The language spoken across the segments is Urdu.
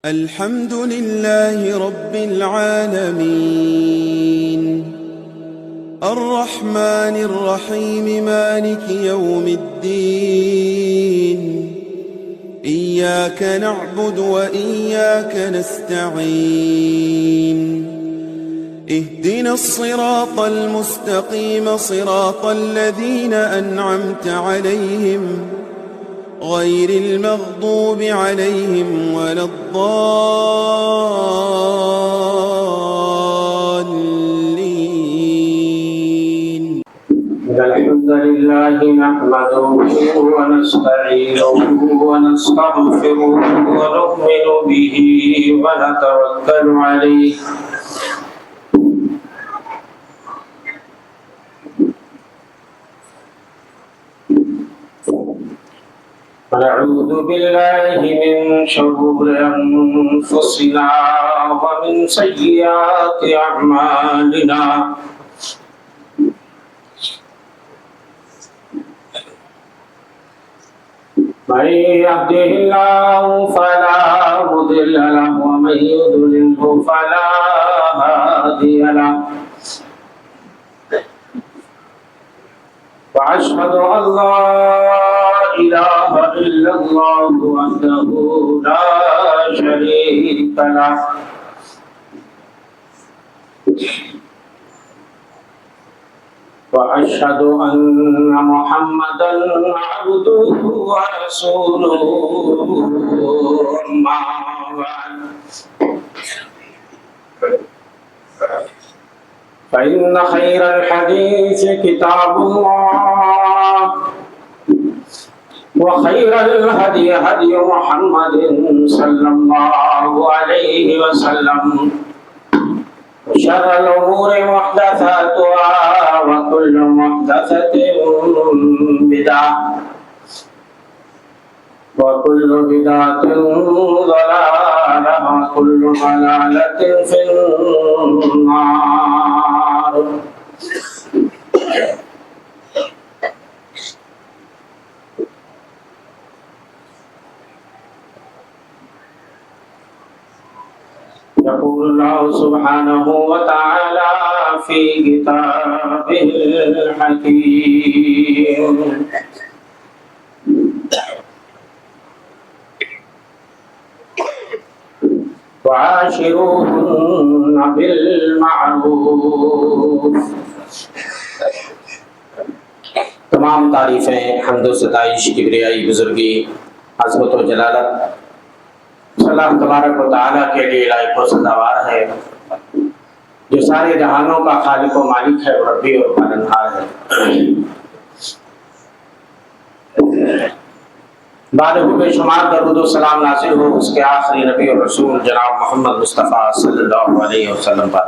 الحمد لله رب العالمين الرحمن الرحيم مالك يوم الدين إياك نعبد وإياك نستعين اهدنا الصراط المستقيم صراط الذين أنعمت عليهم غير المغضوب عليهم ولا الضالين. الحمد لله نحمده ونستعينه ونستغفره ونؤمن به ونتوكل عليه ونعوذ بالله من شرور أنفسنا ومن سيئات أعمالنا من يهده الله فلا مضل له ومن يضلله فلا هادي له وأشهد أن لا إله إلا الله وحده لا شريك له وأشهد أن محمدا عبده ورسوله أما بعد فإن خير الحديث كتاب الله وخير الهدي هدي محمد صلى الله عليه وسلم وشر الأمور محدثاتها وكل محدثة بدعة وكل بدعة ضلالة وكل ضلالة في النار. يقول الله سبحانه وتعالى في كتابه الحكيم وعاشروهن بالمعروف. تمام تعریفیں حمد و ستائش کبریائی بزرگی عظمت و جلالت اللہ تبارک و تعالیٰ کے لیے لائق و سزاوار ہے، جو سارے جہانوں کا خالق و مالک ہے، اور ربی اور پالنہار ہے۔ بعد بے شمار درود و سلام نازل ہو اس کے آخری نبی اور رسول جناب محمد مصطفیٰ صلی اللہ علیہ وسلم پر۔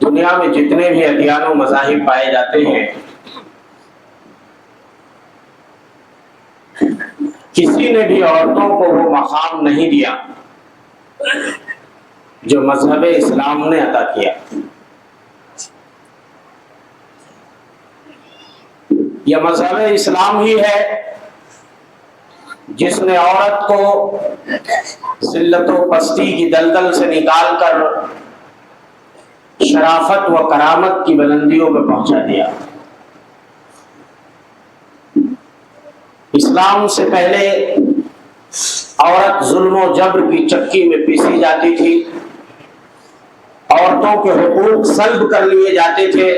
دنیا میں جتنے بھی ادیان و مذاہب پائے جاتے ہیں، کسی نے بھی عورتوں کو وہ مقام نہیں دیا جو مذہب اسلام نے عطا کیا۔ یہ مذہب اسلام ہی ہے جس نے عورت کو ذلت و پستی کی دلدل سے نکال کر شرافت و کرامت کی بلندیوں پہ پہنچا دیا۔ اسلام سے پہلے عورت ظلم و جبر کی چکی میں پیسی جاتی تھی، عورتوں کے حقوق سلب کر لیے جاتے تھے،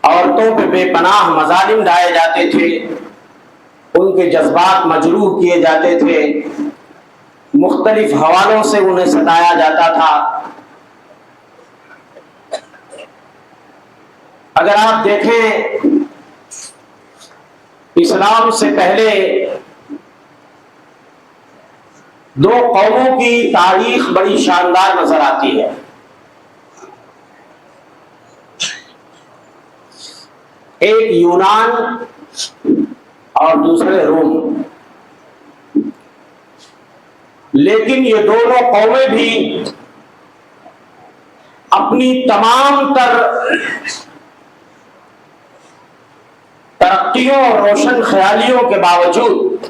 عورتوں پہ بے پناہ مظالم ڈھائے جاتے تھے، ان کے جذبات مجروح کیے جاتے تھے، مختلف حوالوں سے انہیں ستایا جاتا تھا۔ اگر آپ دیکھیں اسلام سے پہلے دو قوموں کی تاریخ بڑی شاندار نظر آتی ہے۔ ایک یونان اور دوسرے روم۔ لیکن یہ دونوں قومیں بھی اپنی تمام تر ترقیوں اور روشن خیالیوں کے باوجود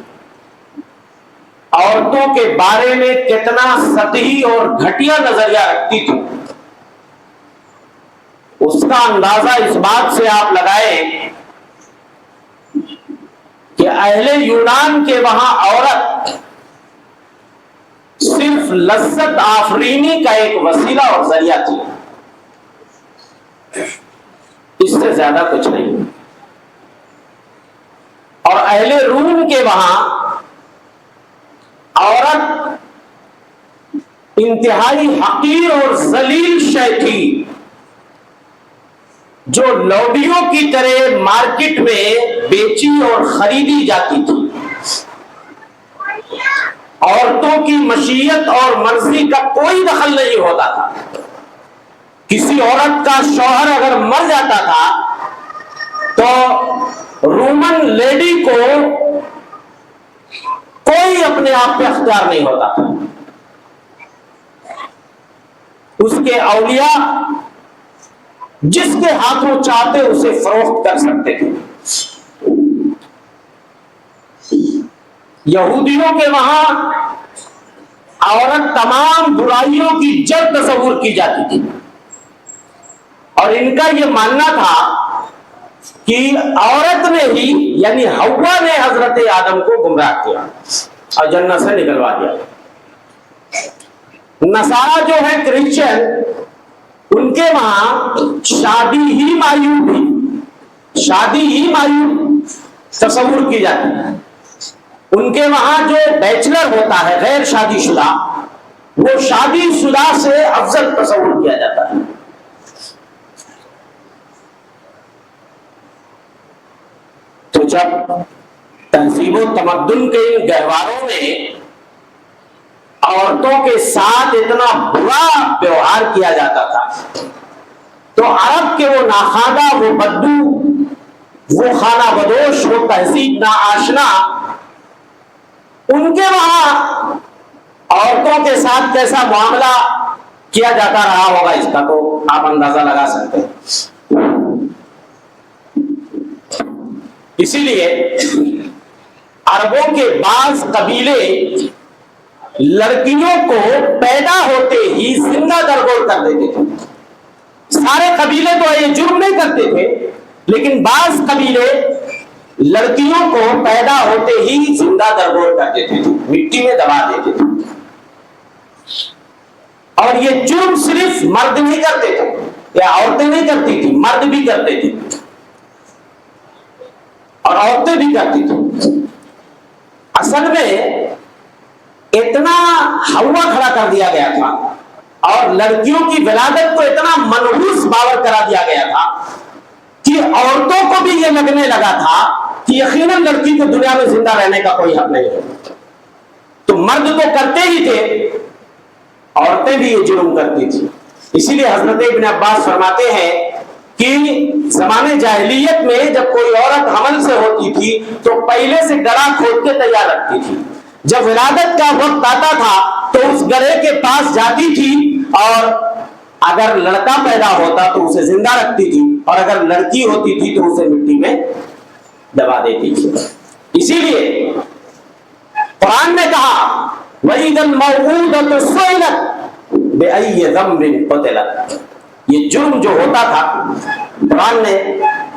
عورتوں کے بارے میں کتنا سطحی اور گھٹیا نظریہ رکھتی تھی، اس کا اندازہ اس بات سے آپ لگائیں کہ اہل یونان کے وہاں عورت صرف لذت آفرینی کا ایک وسیلہ اور ذریعہ تھی، اس سے زیادہ کچھ نہیں۔ اور اہل روم کے وہاں عورت انتہائی حقیر اور ذلیل شے تھی جو لوڈیوں کی طرح مارکیٹ میں بیچی اور خریدی جاتی تھی۔ عورتوں کی مشیت اور مرضی کا کوئی دخل نہیں ہوتا تھا۔ کسی عورت کا شوہر اگر مر جاتا تھا تو رومن لیڈی کو کوئی اپنے آپ پہ اختیار نہیں ہوتا تھا۔ اس کے اولیاء جس کے ہاتھوں چاہتے اسے فروخت کر سکتے تھے۔ یہودیوں کے وہاں عورت تمام برائیوں کی جڑ تصور کی جاتی تھی، اور ان کا یہ ماننا تھا کہ عورت نے ہی یعنی حوا نے حضرت آدم کو گمراہ کیا اور جنت سے نکلوا دیا۔ نصارہ جو ہے کرسچن، ان کے وہاں شادی ہی مایوب تصور کی جاتی ہے۔ ان کے وہاں جو بیچلر ہوتا ہے غیر شادی شدہ، وہ شادی شدہ سے افضل تصور کیا جاتا ہے۔ تو جب تہذیب و تمدن کے ان گہواروں میں عورتوں کے ساتھ اتنا برا ویوہار کیا جاتا تھا، تو عرب کے وہ ناخواندہ، وہ بدو، وہ خانہ بدوش، وہ تہذیب ناآشنا، ان کے وہاں عورتوں کے ساتھ کیسا معاملہ کیا جاتا رہا ہوگا، اس کا تو آپ اندازہ لگا سکتے ہیں۔ اسی لیے عربوں کے بعض قبیلے لڑکیوں کو پیدا ہوتے ہی زندہ درگور کر دیتے تھے۔ سارے قبیلے تو یہ جرم نہیں کرتے تھے، لیکن بعض قبیلے لڑکیوں کو پیدا ہوتے ہی زندہ درگور کر دیتے تھے، مٹی میں دبا دیتے تھے۔ اور یہ جرم صرف مرد نہیں کرتے تھے یا عورتیں نہیں کرتی تھی، مرد بھی کرتے تھے اور عورتیں بھی کرتی تھی۔ اصل میں اتنا ہوا کھڑا کر دیا گیا تھا اور لڑکیوں کی ولادت کو اتنا منحوس باور کرا دیا گیا تھا کہ عورتوں کو بھی یہ لگنے لگا تھا کہ یقیناً لڑکی کو دنیا میں زندہ رہنے کا کوئی حق نہیں ہے۔ تو مرد تو کرتے ہی تھے، عورتیں بھی یہ جرم کرتی تھی۔ اسی لیے حضرت ابن عباس فرماتے ہیں کہ زمانے جاہلیت میں جب کوئی عورت حمل سے ہوتی تھی تو پہلے سے گڑھا کھود کے تیار رکھتی تھی، جب ولادت کا وقت آتا تھا تو اس گڑھے کے پاس جاتی تھی، اور اگر لڑکا پیدا ہوتا تو اسے زندہ رکھتی تھی، اور اگر لڑکی ہوتی تھی تو اسے مٹی میں دبا دیتی تھی۔ اسی لیے قرآن نے کہا وَإِذَا الْمَوْءُودَةُ سُئِلَتْ بِأَيِّ ذَنبٍ قُتِلَتْ، یہ جرم جو ہوتا تھا قرآن نے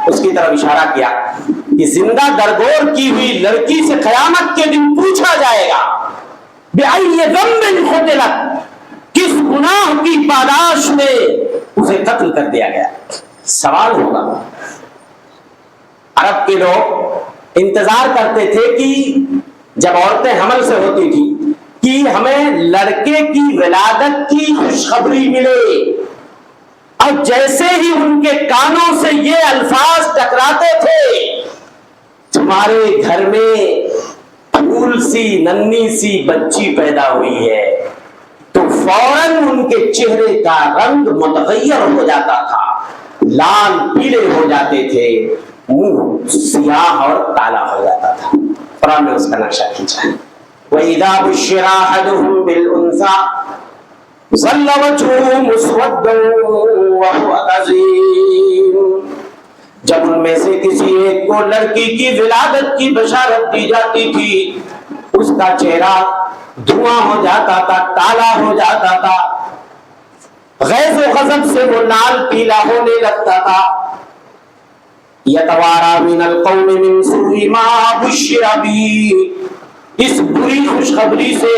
اس کی طرف اشارہ کیا کہ زندہ درگور کی ہوئی لڑکی سے قیامت کے دن پوچھا جائے گا بِأَيِّ ذَنبٍ قُتِلَتْ، کس گناہ کی پاداش میں اسے قتل کر دیا گیا، سوال ہوگا۔ عرب کے لوگ انتظار کرتے تھے کہ جب عورتیں حمل سے ہوتی تھی کہ ہمیں لڑکے کی ولادت کی خوشخبری ملے، اور جیسے ہی ان کے کانوں سے یہ الفاظ ٹکراتے تھے تمہارے گھر میں پھول سی ننھی سی بچی پیدا ہوئی ہے، تو فوراً ان کے چہرے کا رنگ متغیر ہو جاتا تھا، لال پیلے ہو جاتے تھے، منہ سیاہ اور کالا ہو جاتا تھا۔ قرآن نے اس کا نقشہ کھینچا ہے۔ وَإِذَا بُشِّرَ أَحَدُهُم بِالْأُنثَىٰ ظَلَّ وَجْهُهُ مُسْوَدًّا وهو عظيم۔ جب ان میں سے کسی ایک کو لڑکی کی ولادت کی بشارت دی جاتی تھی، اس کا چہرہ دھواں ہو جاتا تھا، کالا ہو جاتا تھا، غیظ و غضب سے وہ لال پیلا ہونے لگتا تھا۔ یتوارا من القوم من سوء ما بشر به، اس بری خوشخبری سے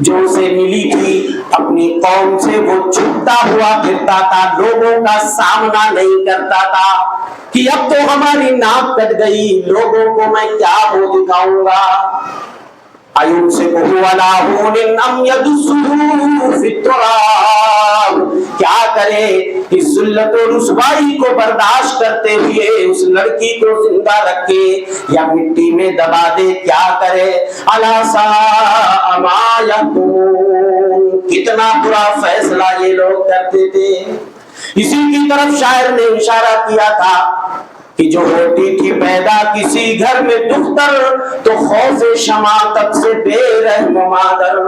جو اسے ملی تھی اپنی قوم سے وہ چھپتا ہوا پھرتا تھا، لوگوں کا سامنا نہیں کرتا تھا کہ اب تو ہماری ناک کٹ گئی، لوگوں کو میں کیا وہ دکھاؤں گا۔ ایمسکہ علی ہون ام یدسہ فی التراب، کیا کرے اس ذلت و رسوائی کو برداشت کرتے ہوئے اس لڑکی کو زندہ رکھے یا مٹی میں دبا دے، کیا کرے۔ الا ساء ما یحکمون، کتنا برا فیصلہ یہ لوگ کرتے تھے۔ اسی کی طرف شاعر نے اشارہ کیا تھا کہ جو ہوتی تھی پیدا کسی گھر میں دختر، تو خوف شماتت سے بے رحم مادر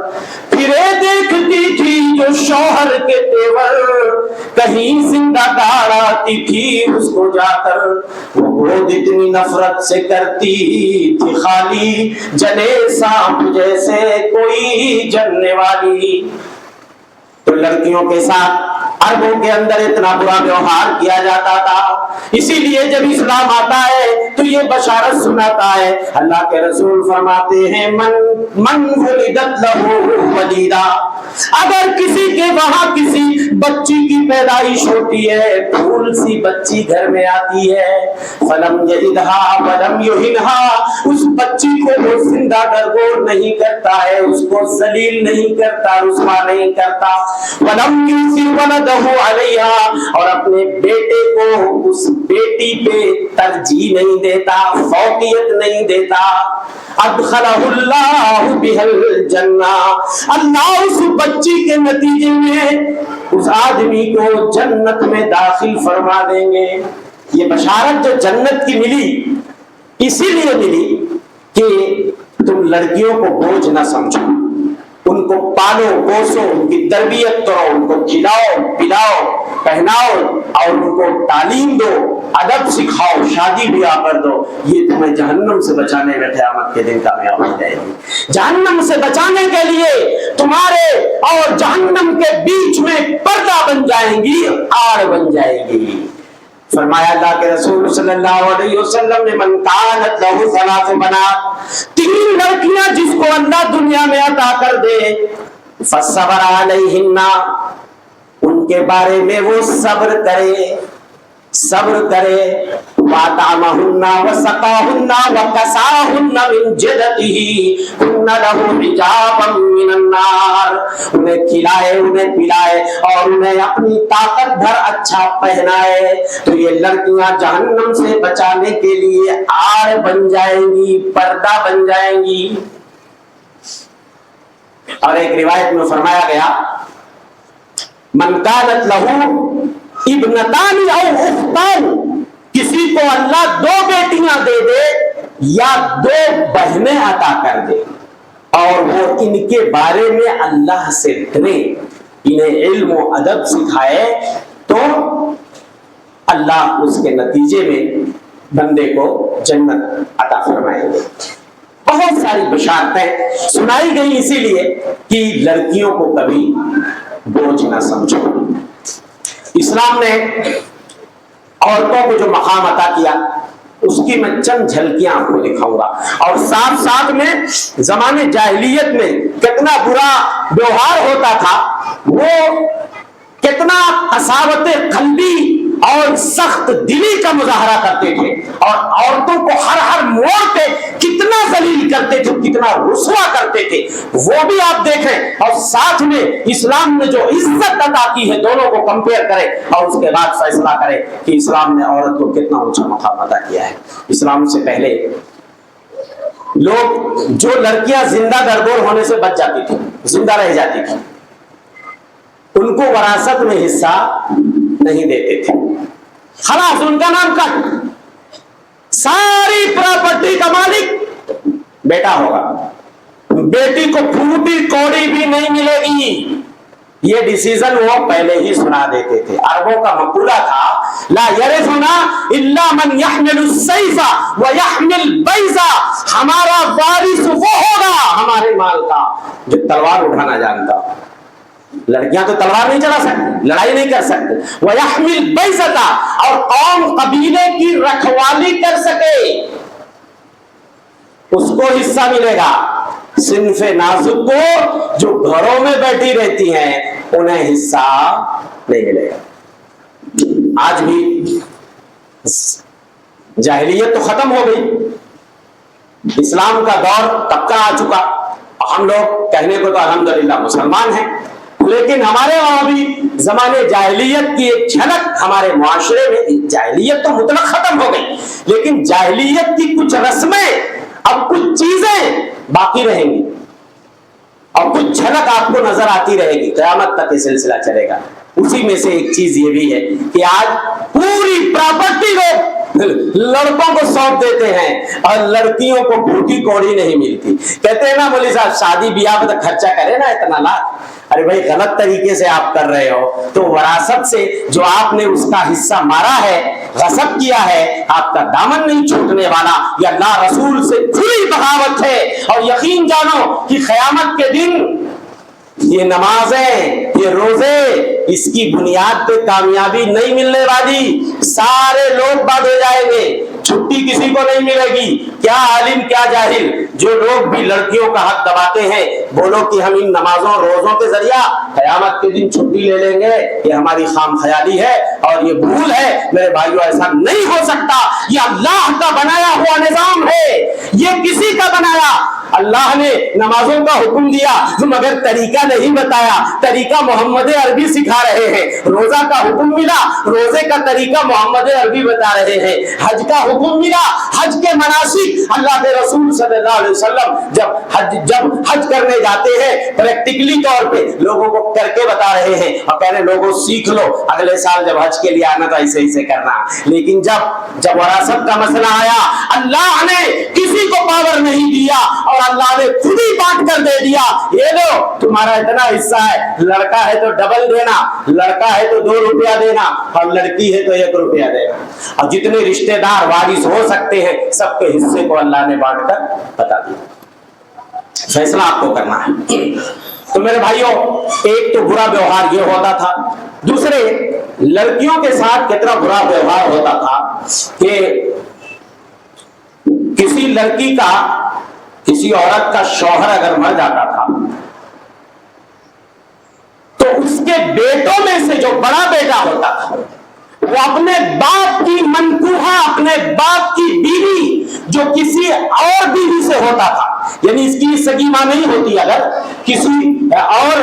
پھرے دیکھتی تھی جو شوہر کے تیور، کہیں زندہ گاڑ آتی تھی اس کو جا کر، وہ گود اتنی نفرت سے کرتی تھی خالی، جنے سانپ جیسے کوئی جننے والی۔ تو لڑکیوں کے ساتھ عربوں کے اندر اتنا برا ویوہار کیا جاتا تھا، اسی لیے جب اسلام آتا ہے تو یہ بشارت سناتا ہے۔ اللہ کے رسول فرماتے ہیں من ولدت لہ ولیدہ، اگر کسی کے وہاں کسی بچی کی پیدائش ہوتی ہے، پھول سی بچی گھر میں آتی ہے، فلم یلدھا ولم یہنھا، اس بچی کو وہ زندہ درگور نہیں کرتا ہے، اس کو ذلیل نہیں کرتا، رسوا نہیں کرتا، ولم یؤثر ولدہ علیہا، اور اپنے بیٹے کو اس بیٹی پہ ترجیح نہیں دیتا، فوقیت نہیں دیتا، ادخلہ اللہ بہا الجنہ، اللہ اس بچی کے نتیجے میں اس آدمی کو جنت میں داخل فرما دیں گے۔ یہ بشارت جو جنت کی ملی اسی لیے ملی کہ تم لڑکیوں کو بوجھ نہ سمجھو، ان کو پالو پوسو، ان کی تربیت کرو، ان کو کھلاؤ پلاؤ پہناؤ اور ان کو تعلیم دو، ادب سکھاؤ، شادی بیاہ کر دو، یہ تمہیں جہنم سے بچانے میں قیامت کے دن کامیاب ہو جائے گی۔ جہنم سے بچانے کے لیے تمہارے اور جہنم کے بیچ میں پردہ بن جائیں گی، آڑ بن جائے گی۔ فرمایا اللہ کے رسول صلی اللہ علیہ وسلم نے من کانت لہ ثلاث بنات، 3 لڑکیاں جس کو اللہ دنیا میں عطا کر دے، فصبر علیہن، ان کے بارے میں وہ صبر کرے وَأَطْعَمَهُنَّ وَسَقَاهُنَّ وَكَسَاهُنَّ مِنْ جَدَتِهِ كُنَّ لَهُ حِجَابًا مِنَ النَّارِ، انہیں کھلائے انہیں پلائے اور انہیں اپنی طاقت بھر اچھا پہنائے، تو یہ لڑکیاں جہنم سے بچانے کے لیے آڑ بن جائیں گی، پردہ بن جائیں گی۔ اور ایک روایت میں فرمایا گیا من کانت لہو ابنتان او اختان، کسی کو اللہ 2 بیٹیاں دے دے یا 2 بہنیں عطا کر دے اور وہ ان کے بارے میں اللہ سے ڈرے، انہیں علم و ادب سکھائے، تو اللہ اس کے نتیجے میں بندے کو جنت عطا فرمائیں گے۔ بہت ساری بشارتیں سنائی گئی اسی لیے کہ لڑکیوں کو کبھی بوجھ نہ سمجھو۔ اسلام نے عورتوں کو جو مقام عطا کیا اس کی میں چند جھلکیاں آپ کو دکھاؤں گا، اور ساتھ ساتھ میں زمانے جاہلیت میں کتنا برا ویوہار ہوتا تھا، وہ کتنا قساوت قلبی اور سخت دلی کا مظاہرہ کرتے تھے، اور عورتوں کو ہر موڑ پہ کتنا ذلیل کرتے تھے، کتنا رسوا کرتے تھے، وہ بھی آپ دیکھیں، اور ساتھ میں اسلام نے جو عزت عطا کی ہے دونوں کو کمپیئر کریں اور اس کے بعد فیصلہ کریں کہ اسلام نے عورت کو کتنا اونچا مقام عطا کیا ہے۔ اسلام سے پہلے لوگ جو لڑکیاں زندہ درگور ہونے سے بچ جاتی تھی، زندہ رہ جاتی تھی، ان کو وراثت میں حصہ نہیں دیتے تھے، خلاص ان کا نام کٹ، ساری پراپرٹی کا مالک بیٹا ہوگا، بیٹی کو پھوٹی کوڑی بھی نہیں ملے گی، یہ ڈیسیزن وہ پہلے ہی سنا دیتے تھے. عربوں کا مقولہ تھا لا یرثنا الا من يحمل السیف ويحمل بیضا، ہمارا وارث وہ ہوگا ہمارے مال کا جو تلوار اٹھانا جانتا. لڑکیاں تو تلوار نہیں چلا سکتی، لڑائی نہیں کر سکتے. وَيَحْمِلْ بَيْزَةَ، اور قوم قبیلے کی رکھوالی کر سکے اس کو حصہ ملے گا. صنف نازک کو جو گھروں میں بیٹھی رہتی ہیں انہیں حصہ نہیں ملے گا. آج بھی جاہلیت تو ختم ہو گئی، اسلام کا دور طبقہ آ چکا. ہم لوگ کہنے کو تو الحمدللہ مسلمان ہیں، لیکن ہمارے وہاں بھی زمانے جاہلیت کی ایک جھلک ہمارے معاشرے میں. جاہلیت تو مطلق ختم ہو گئی، لیکن جاہلیت کی کچھ رسمیں، اب کچھ چیزیں باقی رہیں گی اور کچھ جھلک آپ کو نظر آتی رہے گی. قیامت تک یہ سلسلہ چلے گا. اسی میں سے ایک چیز یہ بھی ہے کہ آج پوری پراپرٹی لوگ لڑکوں کو سونپ دیتے ہیں اور لڑکیوں کو بھوٹی کوڑی نہیں ملتی. کہتے ہیں نا مولوی صاحب شادی بیاہ پہ تو خرچہ کرے نا اتنا لاکھ. ارے بھائی غلط طریقے سے آپ کر رہے ہو تو وراثت سے جو آپ نے اس کا حصہ مارا ہے، غصب کیا ہے، آپ کا دامن نہیں چھوٹنے والا. یہ اللہ رسول سے جڑی بغاوت ہے. اور یقین جانو کہ قیامت کے دن یہ نمازیں، یہ روزے، اس کی بنیاد پہ کامیابی نہیں ملنے والی. سارے لوگ بعد ہو جائیں گے، چھٹی کسی کو نہیں ملے گی. کیا عالم کیا جاہل، جو لوگ بھی لڑکیوں کا حق دباتے ہیں، بولو کہ ہم ان نمازوں روزوں کے ذریعہ قیامت کے دن چھٹی لے لیں گے، یہ ہماری خام خیالی ہے اور یہ بھول ہے. میرے بھائیو ایسا نہیں ہو سکتا. یہ اللہ کا بنایا ہوا نظام ہے، یہ کسی کا بنایا. اللہ نے نمازوں کا حکم دیا مگر طریقہ نہیں بتایا. طریقہ محمد عربی سکھا رہے ہیں. روزہ کا حکم ملا، روزے کا طریقہ محمد عربی بتا رہے ہیں. حج کا حکم ملا، حج کے مناسک اللہ کے رسول صلی اللہ علیہ وسلم جب حج کرنے جاتے ہیں پریکٹیکلی طور پہ لوگوں کو کر کے بتا رہے ہیں اور کہہ رہے لوگوں سیکھ لو، اگلے سال جب حج کے لیے آنا تو ایسے ایسے کرنا. لیکن جب وراثت کا مسئلہ آیا، اللہ نے کسی کو پاور نہیں دیا اور اللہ نے خود ہی بانٹ کر دے دیا. یہ لو تمہارا اتنا حصہ ہے، لڑکا ہے تو ڈبل دینا، لڑکا ہے تو 2 روپیہ دینا اور لڑکی ہے تو 1 روپیہ دینا. اور جتنے رشتہ دار وارث ہو سکتے ہیں سب کے حصے کو اللہ نے بانٹ کر بتا دیا. فیصلہ آپ کو کرنا ہے. تو میرے بھائیوں، ایک تو برا ویوہار یہ ہوتا تھا. دوسرے، لڑکیوں کے ساتھ کتنا برا ویوہار ہوتا تھا کہ کسی لڑکی کا، کسی عورت کا شوہر اگر مر جاتا تھا تو اس کے بیٹوں میں سے جو بڑا بیٹا ہوتا تھا وہ اپنے باپ کی منکوحہ، اپنے باپ کی بیوی جو کسی اور بیوی سے ہوتا تھا، یعنی اس کی سگی ماں نہیں ہوتی، اگر کسی اور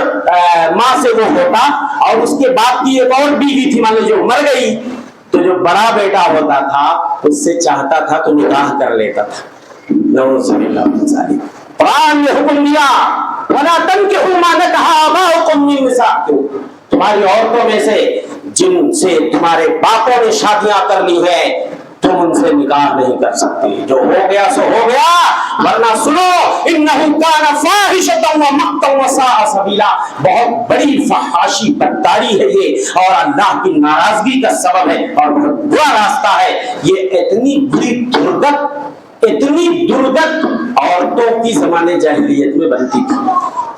ماں سے وہ ہوتا اور اس کے باپ کی ایک اور بیوی تھی مان لو جو مر گئی، تو جو بڑا بیٹا ہوتا تھا اس سے چاہتا تھا تو نکاح کر لیتا تھا. نعوذ باللہ من ذالک. قرآن نے حکم دیا وَلَا تَنْكِحُوا مَا نَكَحَ آبَاؤُكُم مِّن نِّسَائِكُم، تمہاری عورتوں میں سے جن سے تمہارے باپوں نے شادیاں کر لی ہیں تم ان سے نکاح نہیں کر سکتے. جو ہو گیا سو ہو گیا، ورنہ سنو انہو کان فاحشۃ ومقتا وساء سبیلا، بہت بڑی فحاشی بدکاری ہے یہ اور اللہ کی ناراضگی کا سبب ہے اور بہت برا راستہ ہے. یہ اتنی بری اتنی درگت عورتوں کی زمانے جاہلیت میں بنتی تھی.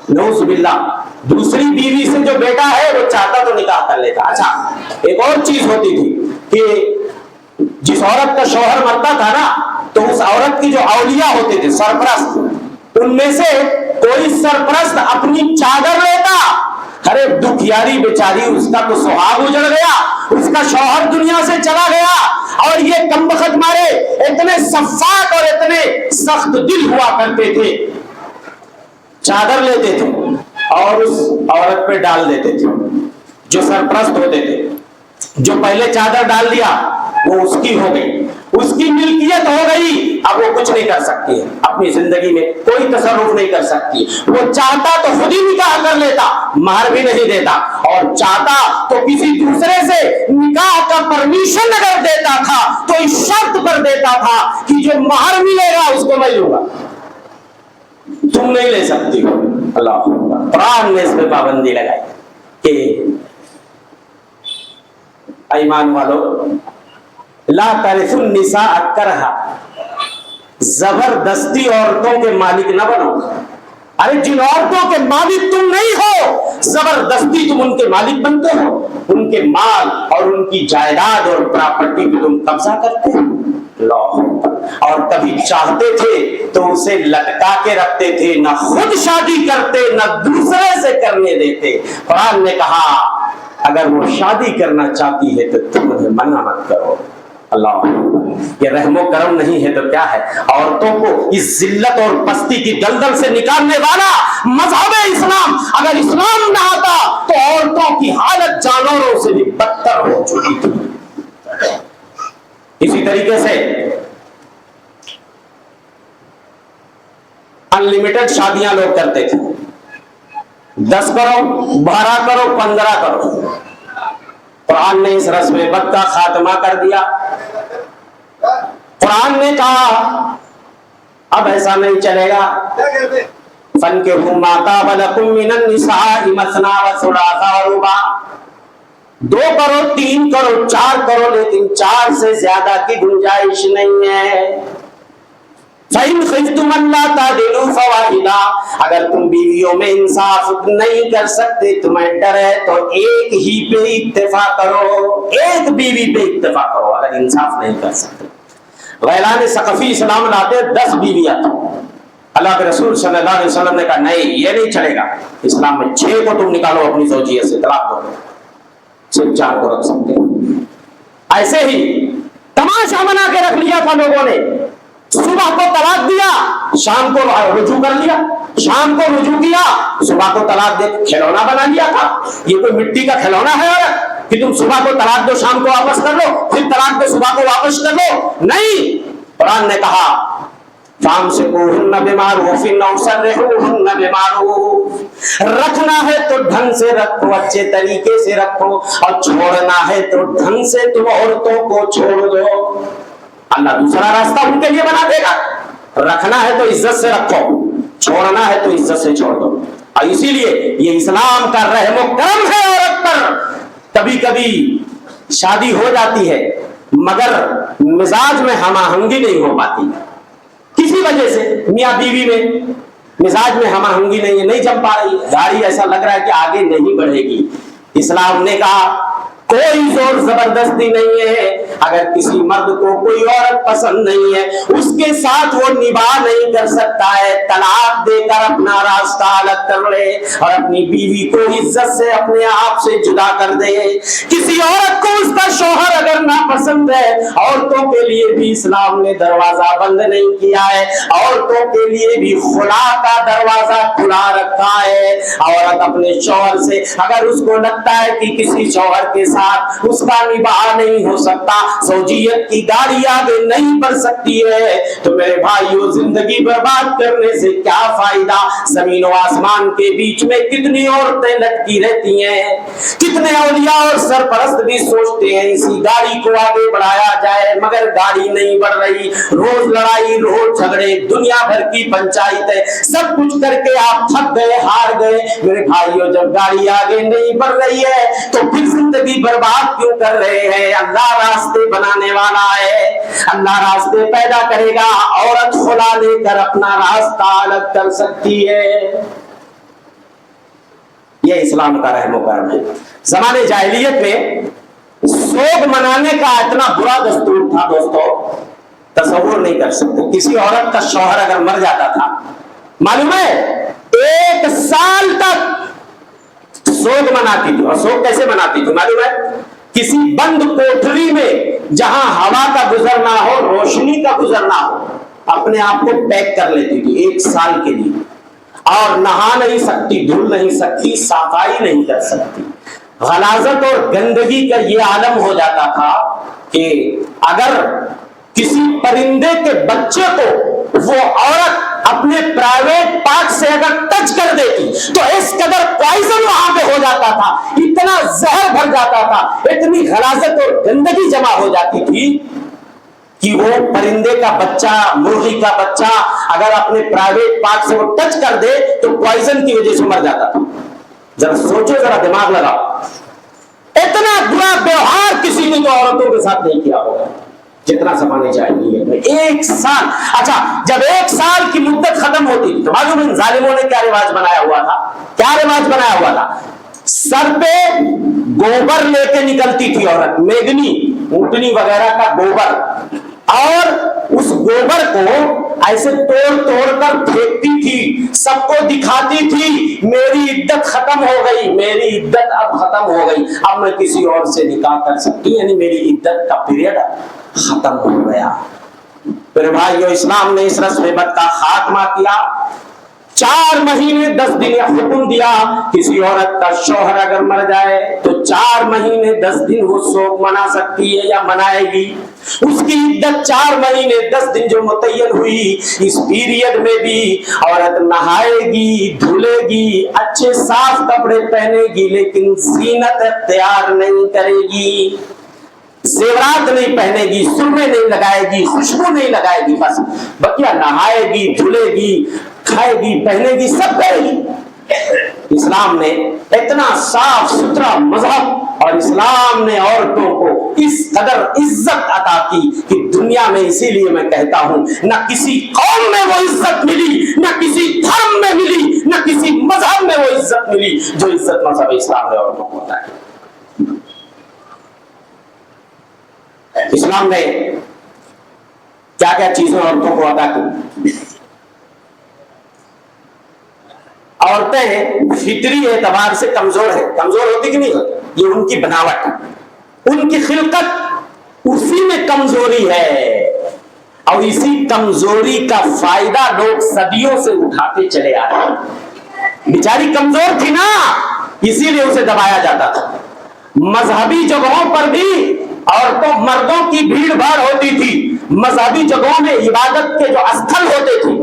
نعوذ باللہ. دوسری بیوی سے جو بیٹا ہے وہ چاہتا تو نکاح کر لیتا. اچھا، ایک اور چیز ہوتی تھی کہ جس عورت کا شوہر مرتا تھا نا تو اس عورت کی جو اولیاء ہوتے تھے، سرپرست، ان میں سے کوئی سرپرست اپنی چادر لیتا. ارے دکھیاری بیچاری، اس کا تو سہاگ اجڑ گیا، اس کا شوہر دنیا سے چلا گیا اور یہ کمبخت مارے اتنے صفاق اور اتنے سخت دل ہوا کرتے تھے، چادر لیتے تھے اور اس عورت پہ ڈال دیتے تھے. جو سرپرست ہوتے تھے، جو پہلے چادر ڈال دیا وہ اس کی ہو گئی، اس کی ملکیت ہو گئی. اب وہ کچھ نہیں کر سکتی ہے اپنی زندگی میں، کوئی تصرف نہیں کر سکتی. وہ چاہتا تو خود ہی نکاح کر لیتا، مہر بھی نہیں دیتا، اور چاہتا تو کسی دوسرے سے نکاح کا پرمیشن اگر دیتا تھا تو اس شرط پر دیتا تھا کہ جو مہر ملے گا اس کو میں لوں گا، تم نہیں لے سکتی ہو. اللہ قرآن نے اس پہ پابندی لگائی. کہ ایمان والو لا ترثوا النساء کرہا، زبردستی عورتوں کے مالک نہ بنو. ارے جن عورتوں کے مالک تم نہیں ہو، زبردستی تم ان کے مالک بنتے ہو، ان کے مال اور ان کی جائیداد اور پراپرٹی پہ تم قبضہ کرتے ہو. اور کبھی چاہتے تھے تو اسے لٹکا کے رکھتے تھے، نہ خود شادی کرتے نہ دوسرے سے کرنے دیتے. قرآن نے کہا اگر وہ شادی کرنا چاہتی ہے تو تم انہیں منع مت کرو. اللہ، یہ رحم و کرم نہیں ہے تو کیا ہے؟ عورتوں کو اس ذلت اور پستی کی دلدل سے نکالنے والا مذہب اسلام. اگر اسلام نہ آتا تو عورتوں کی حالت جانوروں سے بھی بدتر ہو چکی تھی. اسی طریقے سے انلمیٹڈ شادیاں لوگ کرتے تھے، 10 کرو 12 کرو 15 کرو. قرآن نے اس رسم بد کا خاتمہ کر دیا. قرآن نے کہا اب ایسا نہیں چلے گا. فَانكِحُوا مَا طَابَ لَكُم مِّنَ النِّسَاءِ مَثْنَىٰ وَثُلَاثَ وَرُبَاعَ. 2 کرو 3 کرو 4 کرو، لیکن 4 سے زیادہ کی گنجائش نہیں ہے. فَإِنْ خِفْتُمْ أَلَّا تَعْدِلُوا فَوَاحِدَةً. اگر تم بیویوں میں انصاف نہیں کر سکتے، تمہیں ڈر ہے تو ایک ہی پہ اتفاق کرو، ایک بیوی پہ اتفاق کرو. اگر انصاف نہیں کر سکتے، غیلان ثقفی اسلام لاتے 10 بیویاں تھا. اللہ کے رسول صلی اللہ علیہ وسلم نے کہا نہیں یہ نہیں چلے گا. اسلام میں 6 کو تم نکالو اپنی زوجیت سے، طلاق دو، صرف 4 کو رکھ سکتے. ایسے ہی تماشا بنا کے رکھ لیا تھا لوگوں نے. صبح کو طلاق دیا، شام کو رجوع کر لیا، شام کو رجوع کیا، صبح کو طلاق دے کھلونا بنا لیا تھا. یہ کوئی مٹی کا کھلونا ہے عورت کہ تم صبح کو طلاق دو شام کو واپس کر لو، پھر طلاق دو صبح کو واپس کر لو؟ نہیں. قرآن نے کہا فَامْسِكُوهُنَّ بِمَعْرُوفٍ أَوْ سَرِّحُوهُنَّ بِمَعْرُوفٍ. رکھنا ہے تو ڈھنگ سے رکھو، اچھے طریقے سے رکھو، اور چھوڑنا ہے تو ڈھنگ سے تم عورتوں کو چھوڑ دو. اللہ دوسرا راستہ ان کے لیے بنا دے گا. رکھنا ہے تو عزت سے رکھو، چھوڑنا ہے تو عزت سے چھوڑ دو. اور اسی لیے یہ اسلام کا رحم و کرم ہے عورت پر. کبھی کبھی شادی ہو جاتی ہے مگر مزاج میں ہم آہنگی نہیں ہو پاتی، کسی وجہ سے میاں بیوی میں مزاج میں ہم آہنگی نہیں ہے، نہیں جم پا رہی، گاڑی ایسا لگ رہا ہے کہ آگے نہیں بڑھے گی. اسلام نے کہا کوئی زور زبردستی نہیں ہے. اگر کسی مرد کو کوئی عورت پسند نہیں ہے، اس کے ساتھ وہ نباہ نہیں کر سکتا ہے، طلاق دے کر اپنا راستہ الگ کر لے اور اپنی بیوی کو عزت سے اپنے آپ سے جدا کر دے. کسی عورت کو اس کا شوہر اگر ناپسند ہے، عورتوں کے لیے بھی اسلام نے دروازہ بند نہیں کیا ہے، عورتوں کے لیے بھی خلا کا دروازہ کھلا رکھا ہے. عورت اپنے شوہر سے اگر اس کو لگتا ہے کہ کسی شوہر کے ساتھ اس کا نباہ نہیں ہو سکتا، زوجیت کی گاڑی آگے نہیں بڑھ سکتی ہے، تو میرے بھائیو زندگی برباد کرنے سے کیا فائدہ؟ زمین و آسمان کے بیچ میں کتنی عورتیں لٹکی رہتی ہیں، کتنے اولیاء اور سرپرست بھی سوچتے ہیں اسی گاڑی کو آگے بڑھایا جائے، مگر گاڑی نہیں بڑھ رہی. روز لڑائی، روز جھگڑے، دنیا بھر کی پنچایتیں، سب کچھ کر کے آپ تھک گئے، ہار گئے. میرے بھائیو جب گاڑی آگے نہیں بڑھ رہی ہے تو پھر زندگی برباد کیوں کر رہے ہیں؟ اللہ راستے بنانے والا ہے، اللہ راستے پیدا کرے گا. عورت خلا لے کر اپنا راستہ الگ کر سکتی ہے. یہ اسلام کا رحم و کرم ہے. زمانے جاہلیت میں سوگ منانے کا اتنا برا دستور تھا دوستو، تصور نہیں کر سکتے. کسی عورت کا شوہر اگر مر جاتا تھا، معلوم ہے 1 سال تک سوگ مناتی تھی. اور سوگ کیسے مناتی تھی معلوم ہے؟ کسی بند کوٹری میں جہاں ہوا کا گزر نہ ہو، روشنی کا گزر نہ ہو، اپنے آپ کو پیک کر لیتی تھی 1 سال کے لیے. اور نہا نہیں سکتی، دھل نہیں سکتی، صفائی نہیں کر سکتی. غلاظت اور گندگی کا یہ عالم ہو جاتا تھا کہ اگر کسی پرندے کے بچے کو وہ عورت اپنے پرائیویٹ پارٹ سے اگر ٹچ کر دیتی تو اس قدر پوائزن وہاں پہ ہو جاتا تھا، اتنا زہر بھر جاتا تھا، اتنی غلاظت اور گندگی جمع ہو جاتی تھی کہ وہ پرندے کا بچہ، مرغی کا بچہ اگر اپنے پرائیویٹ پارٹ سے وہ ٹچ کر دے تو پوائزن کی وجہ سے مر جاتا تھا. ذرا سوچو، ذرا دماغ لگاؤ، اتنا برا ویوہار کسی نے تو عورتوں کے ساتھ نہیں کیا ہوگا جتنا زمانے جاہلیت میں۔ ایک سال، اچھا جب ایک سال کی مدت ختم ہوتی تھی تو معلوم ان ظالموں نے کیا رواج بنایا ہوا تھا؟ کیا رواج بنایا ہوا تھا؟ سر پہ گوبر لے کے نکلتی تھی عورت، میگنی، اونٹنی وغیرہ کا گوبر، اور اس گوبر کو ایسے توڑ توڑ کر پھینکتی تھی، سب کو دکھاتی تھی میری عدت ختم ہو گئی، میری عدت اب ختم ہو گئی، اب میں کسی اور سے نکاح کر سکتی، یعنی میری عدت کا پیریڈ ختم ہو گیا۔ پھر بھائیو اسلام نے اس رسم بد کا خاتمہ کیا، 4 مہینے 10 دن حکم دیا، کسی عورت کا شوہر اگر مر جائے تو 4 مہینے 10 دن وہ سوگ منا سکتی ہے یا منائے گی۔ اس کی عدت 4 مہینے 10 دن جو متعین ہوئی، اس پیریڈ میں بھی عورت نہائے گی، دھلے گی، اچھے صاف کپڑے پہنے گی، لیکن زینت اختیار نہیں کرے گی، زیورات نہیں پہنے گی، سرمے نہیں لگائے گی، خوشبو نہیں لگائے گی، بس بقیہ نہائے گی، دھلے گی، کھائے گی، پہنے گی، سب کرے گی۔ اسلام نے اتنا صاف ستھرا مذہب، اور اسلام نے عورتوں کو اس قدر عزت عطا کی کہ دنیا میں، اسی لیے میں کہتا ہوں، نہ کسی قوم میں وہ عزت ملی، نہ کسی دھرم میں ملی، نہ کسی مذہب میں وہ عزت ملی جو عزت مذہب اسلام نے عورتوں کو عطا کی۔ اسلام نے کیا کیا چیزیں عورتوں کو عطا کی؟ عورتیں فطری اعتبار سے کمزور ہیں، کمزور ہوتی کہ نہیں ہوتی؟ یہ ان کی بناوٹ، ان کی خلقت، اسی میں کمزوری ہے، اور اسی کمزوری کا فائدہ لوگ صدیوں سے اٹھاتے چلے آ رہے ہیں۔ بیچاری کمزور تھی نا، اسی لیے اسے دبایا جاتا تھا۔ مذہبی جگہوں پر بھی عورتوں مردوں کی بھیڑ بھاڑ ہوتی تھی، مذہبی جگہوں میں عبادت کے جو استھل ہوتے تھے،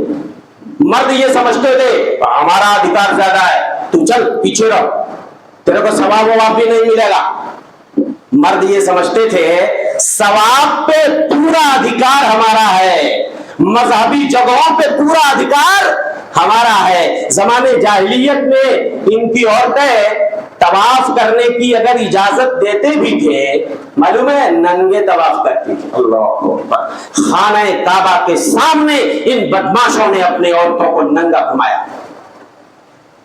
مرد یہ سمجھتے تھے ہمارا ادھیکار زیادہ ہے، تو چل پیچھے رہو، تیرے کو ثواب وواب بھی نہیں ملے گا۔ مرد یہ سمجھتے تھے ثواب پہ پورا ادھیکار ہمارا ہے، مذہبی جگہوں پہ پورا ادھیکار ہمارا ہے۔ زمانے جاہلیت میں ان کی عورتیں طواف کرنے کی اگر اجازت دیتے بھی تھے، معلوم ہے ننگے طواف کرتی تھی۔ اللہ اکبر، خانہ کعبہ کے سامنے ان بدماشوں نے اپنے عورتوں کو ننگا گھمایا،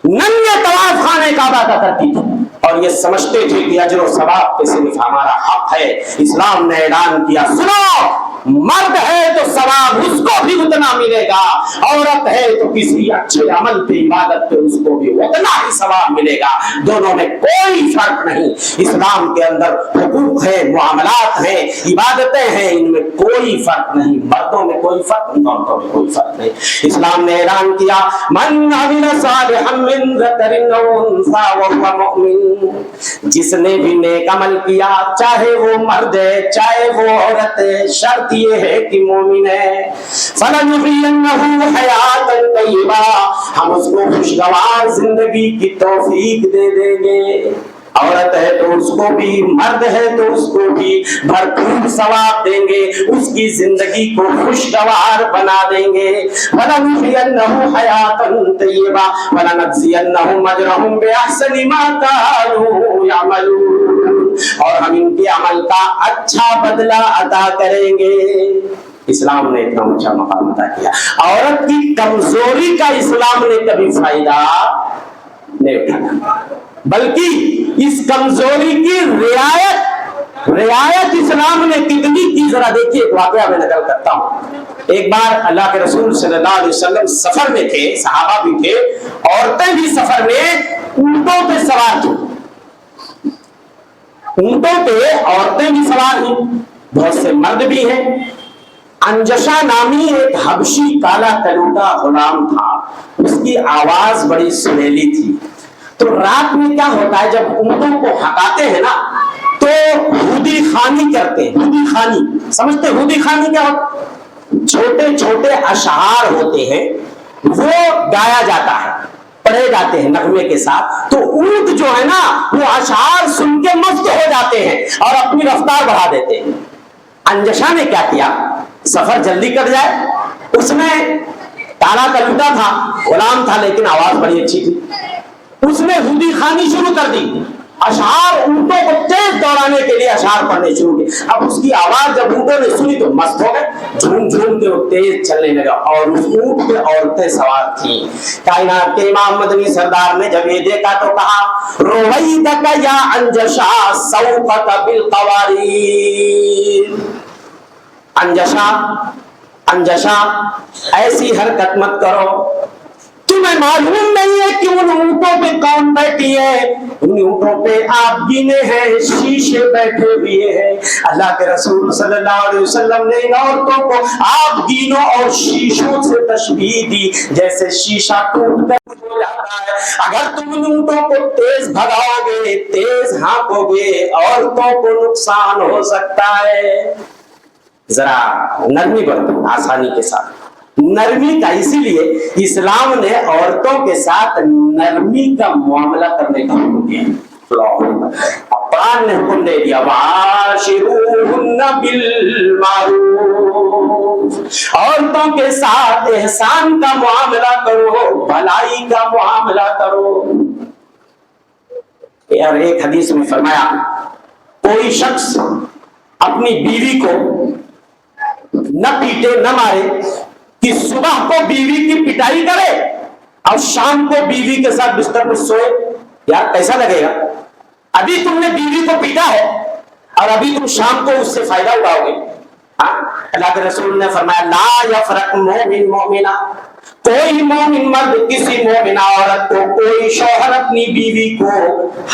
ننگے طواف خانہ کعبہ کا کرتی تھی، اور یہ سمجھتے تھے کہ اجر و ثواب پہ صرف ہمارا حق ہے۔ اسلام نے اعلان کیا، سنو، مرد ہے تو ثواب اس کو بھی اتنا ملے گا، عورت ہے تو کسی اچھے عمل پہ، عبادت پہ اس کو بھی اتنا ہی ثواب ملے گا، دونوں میں کوئی فرق نہیں۔ اسلام کے اندر حقوق ہے، معاملات ہیں، عبادتیں ہیں، ان میں کوئی فرق نہیں، مردوں میں کوئی فرق نہیں، عورتوں میں کوئی فرق نہیں۔ اسلام نے اعلان کیا، من عمل صالحا من ذکر او انثی وهو مؤمن، جس نے بھی نیک عمل کیا، چاہے وہ مرد ہے چاہے وہ عورت ہے، شرط یہ ہے کہ مومن ہے، فَلَنُحْيِيَنَّهُ حَيَاةً طَيِّبَةً، ہم اس کو خوشگوار زندگی کی توفیق دے دیں گے۔ عورت ہے تو اس کو بھی، مرد ہے تو اس کو بھی بھرپور ثواب دیں گے، اس کی زندگی کو خوشگوار بنا دیں گے۔ وَلَنُحْيِيَنَّهُ حَيَاةً طَيِّبَةً وَلَنَجْزِيَنَّهُمْ أَجْرَهُمْ بِأَحْسَنِ مَا كَانُوا يَعْمَلُونَ، اور ہم ان کے عمل کا اچھا بدلہ عطا کریں گے۔ اسلام نے اتنا اونچا مقام عطا کیا، عورت کی کمزوری کا اسلام نے کبھی فائدہ نہیں اٹھایا، بلکہ اس کمزوری کی رعایت اسلام نے کتنی کی، ذرا دیکھیے، ایک واقعہ میں نقل کرتا ہوں۔ ایک بار اللہ کے رسول صلی اللہ علیہ وسلم سفر میں تھے، صحابہ بھی تھے، عورتیں بھی سفر میں اونٹوں پہ سوار تھیں، اونٹوں پہ عورتیں بھی سوار ہیں، بہت سے مرد بھی ہیں۔ انجشا نامی ایک حبشی کالا کلوٹا غلام تھا، اس کی آواز بڑی سریلی تھی، تو رات میں کیا ہوتا ہے جب اونٹوں کو ہٹاتے ہیں نا تو ہودی خانی کرتے ہیں۔ ہودی خانی سمجھتے، ہودی خانی کیا ہوتا؟ چھوٹے چھوٹے اشعار ہوتے ہیں، وہ گایا جاتا ہے، پڑھے جاتے ہیں نغمے کے ساتھ، تو اونٹ جو ہے نا وہ اشعار سن کے مست ہو جاتے ہیں اور اپنی رفتار بڑھا دیتے ہیں۔ انجشا نے کیا کیا، سفر جلدی کر جائے، اس میں کالا کلوٹا تھا، غلام تھا، لیکن آواز بڑی اچھی تھی، اس نے ہودی خانی شروع کر دی، اشعار اونٹوں کو تیز دوڑانے کے لیے اشعار پڑھنے شروع کی۔ اب اس کی آواز جب اونٹوں نے سنی تو مست ہو گئے، جھوم جھوم کے وہ تیز چلنے لگا، اور اس اونٹ پہ عورتیں سوار تھیں۔ کائنات کے امام مدنی سردار نے جب یہ دیکھا تو کہا رویدک یا انجشا سوقک بالقواریر، انجشا ایسی حرکت مت کرو، تمہیں معلوم نہیں ہے کہ ان اونٹوں پہ کون بیٹھی ہے؟ ان اونٹوں پہ آپ گینے ہیں شیشے بیٹھے ہوئے ہیں۔ اللہ کے رسول صلی اللہ علیہ وسلم نے ان عورتوں کو آپ گینوں اور شیشوں سے تشبیہ دی، جیسے شیشہ ٹوٹ کر ہو جاتا ہے۔ اگر تم ان اونٹوں کو تیز بھگاؤ گے، تیز ہانکو گے، عورتوں کو نقصان ہو سکتا ہے۔ ذرا نرمی برتو، آسانی کے ساتھ۔ نرمی کا اسی لیے اسلام نے عورتوں کے ساتھ نرمی کا معاملہ کرنے کا حکم دیا۔ قرآن نے حکم دے دیا وَعَاشِرُوهُنَّ بِالْمَعْرُوفِ، عورتوں کے ساتھ احسان کا معاملہ کرو، بھلائی کا معاملہ کرو۔ اور ایک حدیث میں فرمایا کوئی شخص اپنی بیوی کو نہ پیٹے نہ مارے کہ صبح کو بیوی کی پٹائی کرے اور شام کو بیوی کے ساتھ بستر پر سوئے۔ یار کیسا لگے گا؟ ابھی تم نے بیوی کو پیٹا ہے اور ابھی تم شام کو اس سے فائدہ اٹھاؤ گے۔ اللہ کے رسول نے فرمایا لا یفرق مومن مومنہ، کوئی مومن مرد کسی مومنہ عورت کو، کوئی شوہر اپنی بیوی کو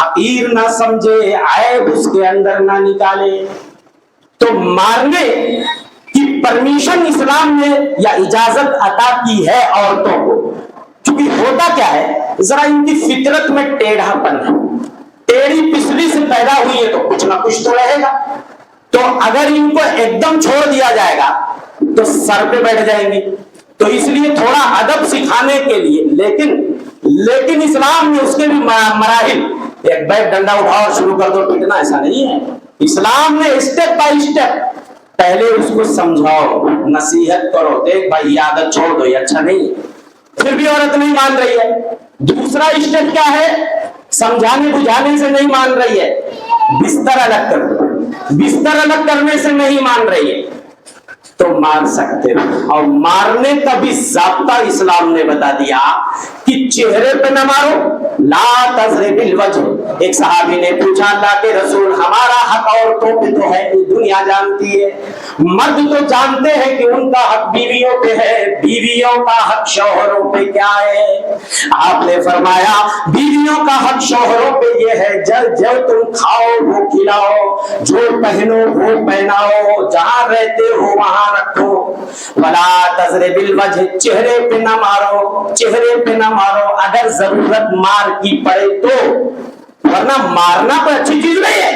حقیر نہ سمجھے، عیب اس کے اندر نہ نکالے۔ تو مارنے کی پرمیشن اسلام نے یا اجازت عطا کی ہے عورتوں کو، کیونکہ ہوتا کیا ہے ذرا ان کی فطرت میں ٹیڑھا پن ہے، ٹیڑھی پسلی سے پیدا ہوئی ہے تو کچھ نہ کچھ تو رہے گا۔ تو اگر ان کو ایک دم چھوڑ دیا جائے گا تو سر پہ بیٹھ جائیں گی، تو اس لیے تھوڑا ادب سکھانے کے لیے، لیکن اسلام نے اس کے بھی مراحل، ایک بیٹ ڈنڈا اٹھاؤ اور شروع کر دو پیٹنا، ایسا نہیں ہے۔ اسلام نے اسٹیپ بائی اسٹیپ پہلے اس کو سمجھاؤ، نصیحت کرو، دیکھ بھائی یہ عادت چھوڑ دو، یہ اچھا نہیں ہے، پھر بھی عورت نہیں مان رہی ہے۔ دوسرا اسٹیپ کیا ہے؟ سمجھانے بجھانے سے نہیں مان رہی ہے، بستر الگ کر دو، بستر الگ کرنے سے نہیں مان رہی ہے تو مار سکتے ہو، اور مارنے کا بھی ضابطہ اسلام نے بتا دیا کہ چہرے پہ نہ مارو، لا تضرب الوجہ۔ ایک صحابی نے پوچھا اللہ کے رسول ہمارا حق عورتوں پہ تو ہے، دنیا جانتی ہے، مرد تو جانتے ہیں کہ ان کا حق بیویوں پہ ہے، بیویوں کا حق شوہروں پہ کیا ہے؟ آپ نے فرمایا بیویوں کا حق شوہروں پہ یہ ہے جو تم کھاؤ وہ کھلاؤ، جو پہنو وہ پہناؤ، جہاں رہتے ہو وہاں رکھو، ولا تضرب الوجہ، چہرے پہ نہ مارو، چہرے پہ نہ مارو، اگر ضرورت مار کی پڑے تو، ورنہ مارنا تو اچھی چیز نہیں ہے،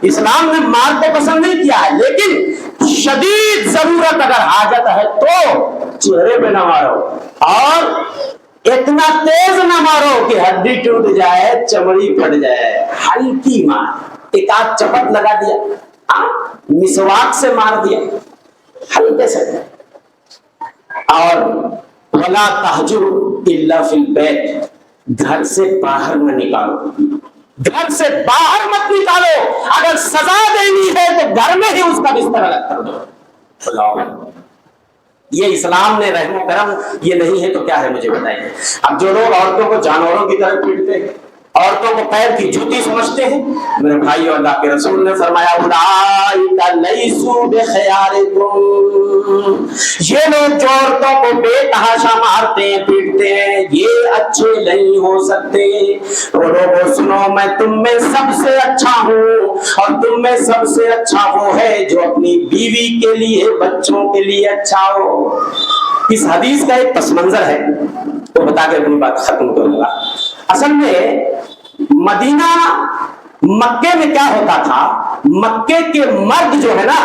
اسلام نے مار کو پسند نہیں کیا ہے، لیکن شدید ضرورت اگر حاجت ہے تو چہرے پہ نہ مارو، اور اتنا تیز نہ مارو کہ ہڈی ٹوٹ جائے، چمڑی پھٹ جائے، ہلکی مار، ایک آدھ چپٹ لگا دیا، مسواک سے مار دیا ہلکے سے، اور ولا تہجر الا فی البیت، گھر سے باہر نہ نکالو، گھر سے باہر مت نکالو، اگر سزا دینی ہے تو گھر میں ہی اس کا بستر الگ کر دو۔ یہ اسلام نے رحم و کرم، یہ نہیں ہے تو کیا ہے مجھے بتائیے۔ اب جو لوگ عورتوں کو جانوروں کی طرح پیٹتے ہیں، عورتوں کو پیر کی جوتی سمجھتے ہیں، میرے بھائیو اللہ کے رسول نے فرمایا اولئک لیسوا بخیارکم، یہ لوگ جو عورتوں کو بے تحاشا مارتے ہیں پیٹتے ہیں یہ اچھے نہیں ہو سکتے۔ تو لوگوں سنو، میں تم میں سب سے اچھا ہوں، اور تم میں سب سے اچھا وہ ہے جو اپنی بیوی کے لیے بچوں کے لیے اچھا ہو۔ اس حدیث کا ایک پس منظر ہے تو بتا کے اپنی بات ختم کروں گا۔ اصل میں مدینہ مکے میں کیا ہوتا تھا، مکے کے مرد جو ہے نا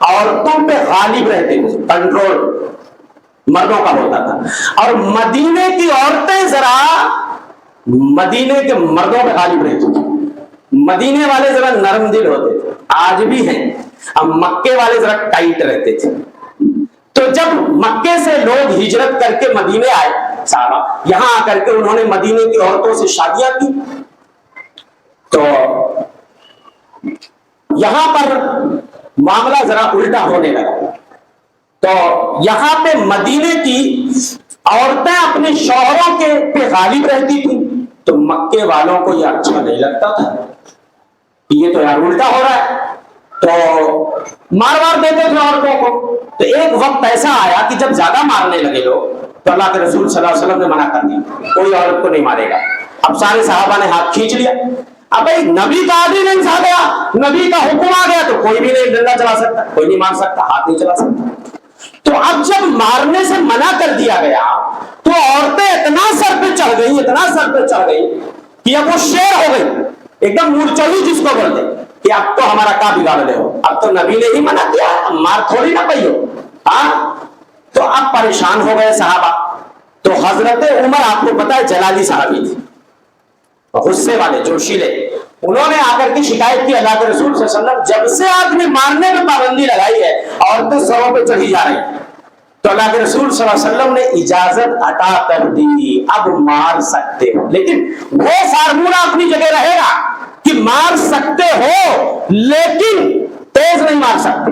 عورتوں پہ غالب رہتے تھے، کنٹرول مردوں کا ہوتا تھا، اور مدینے کی عورتیں ذرا مدینے کے مردوں پہ غالب رہتی تھی۔ مدینے والے ذرا نرم دل ہوتے تھے، آج بھی ہیں، اب مکے والے ذرا ٹائٹ رہتے تھے۔ تو جب مکے سے لوگ ہجرت کر کے مدینے آئے صحابہ، یہاں آ کر کے انہوں نے مدینے کی عورتوں سے شادیاں کی. تو یہاں پر معاملہ ذرا الٹا ہونے لگا. تو یہاں پہ مدینے کی عورتیں اپنے شوہروں کے پہ غالب رہتی تھیں، تو مکے والوں کو یہ اچھا نہیں لگتا تھا، یہ تو یار الٹا ہو رہا ہے. تو مار دیتے تھے عورتوں کو. تو ایک وقت ایسا آیا کہ جب زیادہ مارنے لگے لوگ تو اللہ کے رسول صلی اللہ علیہ وسلم نے منع کر دیا، کوئی عورت کو نہیں مارے گا. اب سارے صحابہ نے ہاتھ کھینچ لیا. اب بھائی نبی کا آدمی نہیں سا گیا، نبی کا حکم آ گیا تو کوئی بھی نہیں ڈنڈا چلا سکتا، کوئی نہیں مار سکتا، ہاتھ نہیں چلا سکتا. تو اب جب مارنے سے منع کر دیا گیا تو عورتیں اتنا سر پہ چڑھ گئی، اتنا سر پہ چڑھ گئی کہ اب وہ شیر ہو گئی، ایک دم مورچلی جس کو بولتے کہ اب تو ہمارا کا بگاڑ لے ہو، اب تو نبی نے ہی منع کیا، اب مار تھوڑی نہ پئی ہو. تو اب پریشان ہو گئے صحابہ. تو حضرت عمر آپ کو پتا ہے جلالی صحابی تھے، غصے والے، جوشیلے. انہوں نے آ کر کے شکایت کی اللہ کے رسول صلی اللہ علیہ وسلم، جب سے آپ نے مارنے میں پابندی لگائی ہے عورتیں سروں پہ چڑھی جا رہی ہیں. تو اللہ کے رسول صلی اللہ علیہ وسلم نے اجازت عطا کر دی، اب مار سکتے ہو. لیکن وہ فارمولہ اپنی جگہ رہے گا کہ مار سکتے ہو لیکن تیز نہیں مار سکتے،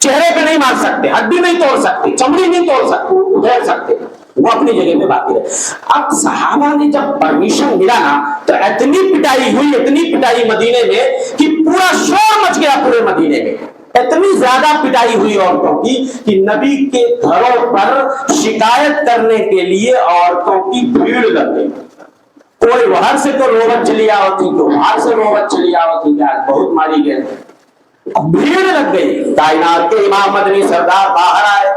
چہرے پہ نہیں مار سکتے، ہڈی نہیں توڑ سکتے، چمڑی نہیں توڑ سکتے، ادھیر سکتے، وہ اپنی جگہ پہ باقی رہے. اب صحابہ نے جب پرمیشن ملا نا تو اتنی پٹائی ہوئی، اتنی پٹائی مدینے میں کہ پورا شور مچ گیا پورے مدینے میں. اتنی زیادہ پٹائی ہوئی عورتوں کی کہ نبی کے گھروں پر شکایت کرنے کے لیے عورتوں کی بھیڑ لگ گئی. کوئی باہر سے تو روبت چلی آتی، کوئی باہر سے روبت چلی آتی کہ آج بہت ماری گئے. بھیڑ لگ گئی. کائنات کے امام مدنی سردار باہر آئے،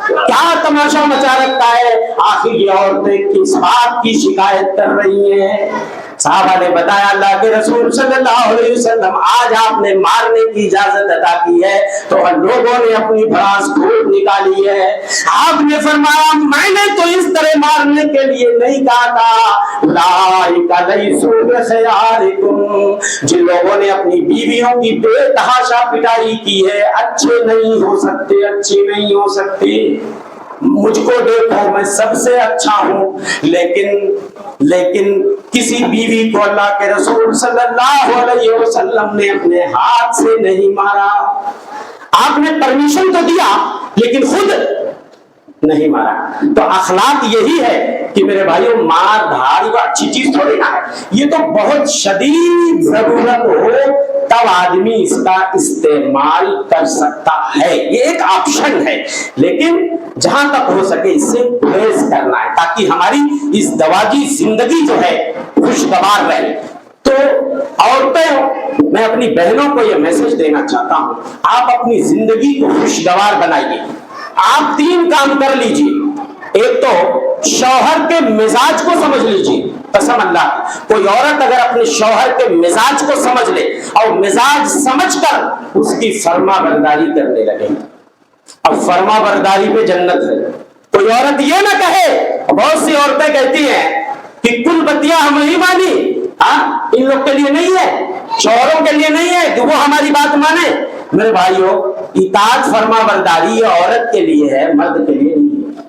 کیا تماشا مچا رکھا ہے، آخر یہ عورتیں کس بات کی شکایت کر رہی ہیں. صحابہ نے بتایا اللہ کے رسول صلی اللہ علیہ وسلم آج آپ نے مارنے کی اجازت عطا کی ہے تو لوگوں نے اپنی بھڑاس پھوٹ نکالی ہے. آپ نے فرمایا میں نے تو اس طرح مارنے کے لیے نہیں کہا تھا، اولئک لیسوا بخیارکم، جن لوگوں نے اپنی بیویوں کی بے تحاشا پٹائی کی ہے اچھے نہیں ہو سکتے، اچھے نہیں ہو سکتے. مجھ کو دیکھو میں سب سے اچھا ہوں، لیکن کسی بیوی کو اللہ کے رسول صلی اللہ علیہ وسلم نے اپنے ہاتھ سے نہیں مارا. آپ نے پرمیشن تو دیا لیکن خود نہیں مارا. تو اخلاق یہی ہے کہ میرے بھائیوں مار دھاڑ کو اچھی چیز تھوڑی نہ ہے، یہ تو بہت شدید ضرورت ہو تب آدمی اس کا استعمال کر سکتا ہے، یہ ایک آپشن ہے. لیکن جہاں تک ہو سکے اس سے پرہیز کرنا ہے تاکہ ہماری اس دواجی زندگی جو ہے خوشگوار رہے. تو عورتیں، میں اپنی بہنوں کو یہ میسج دینا چاہتا ہوں، آپ اپنی زندگی کو خوشگوار بنائیے. آپ 3 کام کر لیجئے. ایک تو شوہر کے مزاج کو سمجھ لیجئے. قسم اللہ کوئی عورت اگر اپنے شوہر کے مزاج کو سمجھ لے اور مزاج سمجھ کر اس کی فرما برداری کرنے لگے، اب فرما برداری پہ جنت ہے. کوئی عورت یہ نہ کہے، بہت سی عورتیں کہتی ہیں کہ کل بتیاں ہم نہیں مانی، ان لوگ کے لیے نہیں ہے، شوہروں کے لیے نہیں ہے کہ وہ ہماری بات مانے. میرے بھائیوں اطاعت فرما برداری یہ عورت کے لیے ہے، مرد کے لیے نہیں ہے.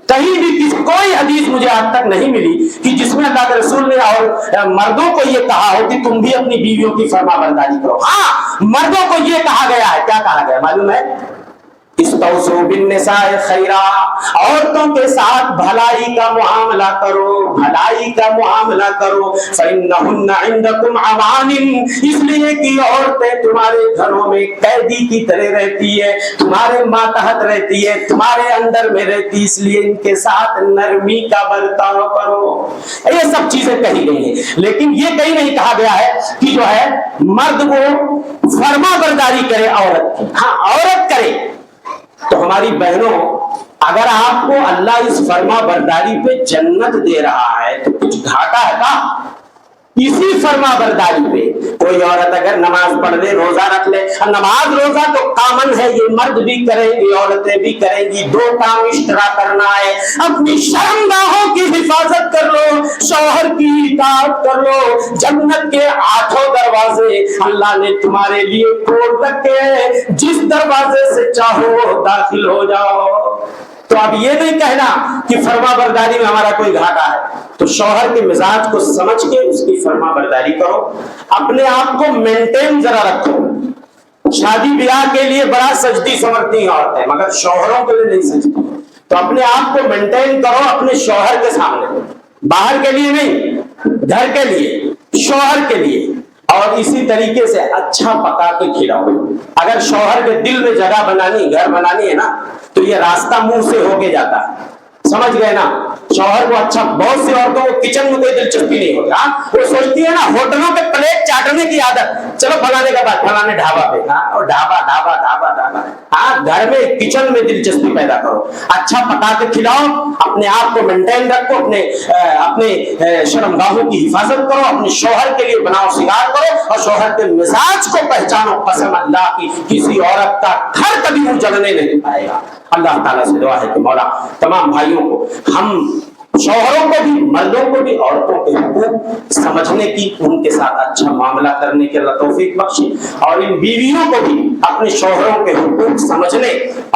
کہیں بھی کوئی حدیث مجھے آج تک نہیں ملی کہ جس میں اللہ کے رسول نے اور مردوں کو یہ کہا ہو کہ تم بھی اپنی بیویوں کی فرما برداری کرو. ہاں مردوں کو یہ کہا گیا ہے، کیا کہا گیا معلوم ہے؟ استوصوا بالنساء خیرا، عورتوں کے ساتھ بھلائی کا معاملہ کرو، بھلائی کا معاملہ کرو. فإنهن عندكم عوان، اس لیے کہ عورتیں تمہارے گھروں میں قیدی کی طرح رہتی ہے، تمہارے ماتحت رہتی ہے، تمہارے اندر میں رہتی، اس لیے ان کے ساتھ نرمی کا برتاؤ کرو. یہ سب چیزیں کہی گئی ہیں، لیکن یہ کہیں نہیں کہا گیا ہے کہ جو ہے مرد کو فرما برداری کرے عورت کی. ہاں عورت کرے. تو ہماری بہنوں اگر آپ کو اللہ اس فرما برداری پہ جنت دے رہا ہے تو کچھ گھاٹا ہے کا اسی فرما برداری پہ. کوئی عورت اگر نماز پڑھ لے، روزہ رکھ لے، نماز روزہ تو کامن ہے، یہ مرد بھی کریں گے عورتیں بھی کریں گی، 2 کام اشتراک کرنا ہے. اپنی شرمگاہوں کی حفاظت کر لو، شوہر کی اطاعت کر لو. جنت کے 8 دروازے اللہ نے تمہارے لیے کھول رکھے ہیں، جس دروازے سے چاہو داخل ہو جاؤ. تو اب یہ نہیں کہنا کہ فرما برداری میں ہمارا کوئی گھاٹا ہے. تو شوہر کے مزاج کو سمجھ کے اس کی فرما برداری کرو. اپنے آپ کو مینٹین ذرا رکھو. شادی بیاہ کے لیے بڑا سجتی سمرتی عورتیں مگر شوہروں کے لیے نہیں سجتی. تو اپنے آپ کو مینٹین کرو اپنے شوہر کے سامنے, باہر کے لیے نہیں, گھر کے لیے, شوہر کے لیے. اور اسی طریقے سے اچھا پکا کے کھلاؤ. اگر شوہر کے دل میں جگہ بنانی, گھر بنانی ہے نا, تو یہ راستہ منہ سے ہو کے جاتا ہے. سمجھ گئے نا. شوہر کو اچھا, بہت سی عورتوں کو کچن میں کوئی دلچسپی نہیں ہوتی. وہ سوچتی ہے نا ہوٹلوں پہ پلیٹ چاٹنے کی عادت, چلو فلانے کا بعد فلانے ڈھابا پہ, اور ڈھابا ڈھابا ڈھابا ڈھابا. گھر میں کچن میں دلچسپی پیدا کرو, اچھا پکا کے کھلاؤ, اپنے آپ کو مینٹین رکھو, اپنے شرمگاہوں کی حفاظت کرو, اپنے شوہر کے لیے بناؤ سنگار کرو, اور شوہر کے مزاج کو پہچانو. قسم اللہ کی کسی عورت کا گھر کبھی اجڑنے نہیں پائے گا. اللہ تعالیٰ سے دعا ہے کہ مولا تمام بھائیوں کو, ہم شوہروں کو بھی, مردوں کو بھی عورتوں کے حقوق سمجھنے کی, ان کے ساتھ اچھا معاملہ کرنے کے اللہ توفیق بخشے, اور ان بیویوں کو بھی اپنے شوہروں کے حقوق سمجھنے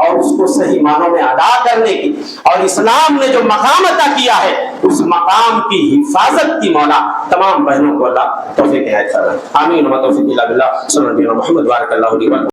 اور اس کو صحیح معنوں میں ادا کرنے کی, اور اسلام نے جو مقام عطا کیا ہے اس مقام کی حفاظت کی مولا تمام بہنوں کو اللہ توفیق عنایت فرمائے. آمین و توفیق الا باللہ. صلی اللہ علیہ محمد بارک اللہ علیہ.